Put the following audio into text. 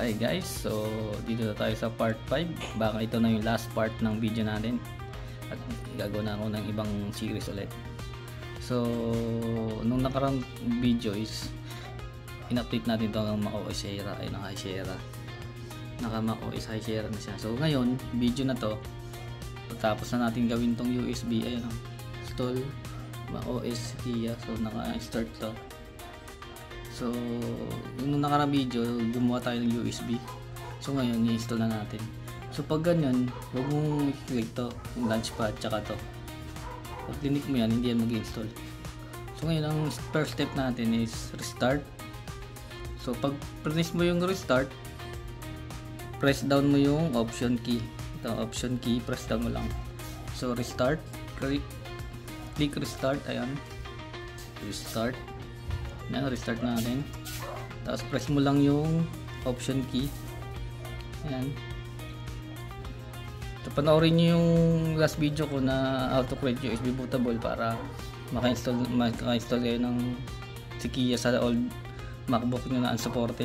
Hi guys, so dito na tayo sa part 5. Baka ito na yung last part ng video natin at gagawin na ako ng ibang series ulit. So nung nakarang video is in-update natin ito ng macOS Sierra, ay ng High Sierra, naka macOS High Sierra na siya. So ngayon video na to, tapos na natin gawin tong USB, ayun, install macOS Kia. So naka-start to. So yung nakarang video gumawa tayo ng USB, so ngayon i-install na natin. So pag ganyan, huwag mong i-click to, yung launchpad tsaka to. Pag click mo yan, hindi yan mag-install. So ngayon ang first step natin is restart. So pag press mo yung restart, press down mo yung option key. Ito option key, press down mo lang. So restart, click restart, ayan, restart. Restart natin, tapos press mo lang yung option key, ayan. So panoorin nyo yung last video ko na how to create USB bootable para maka-install kayo ng si Kia sa old MacBook nyo na unsupported.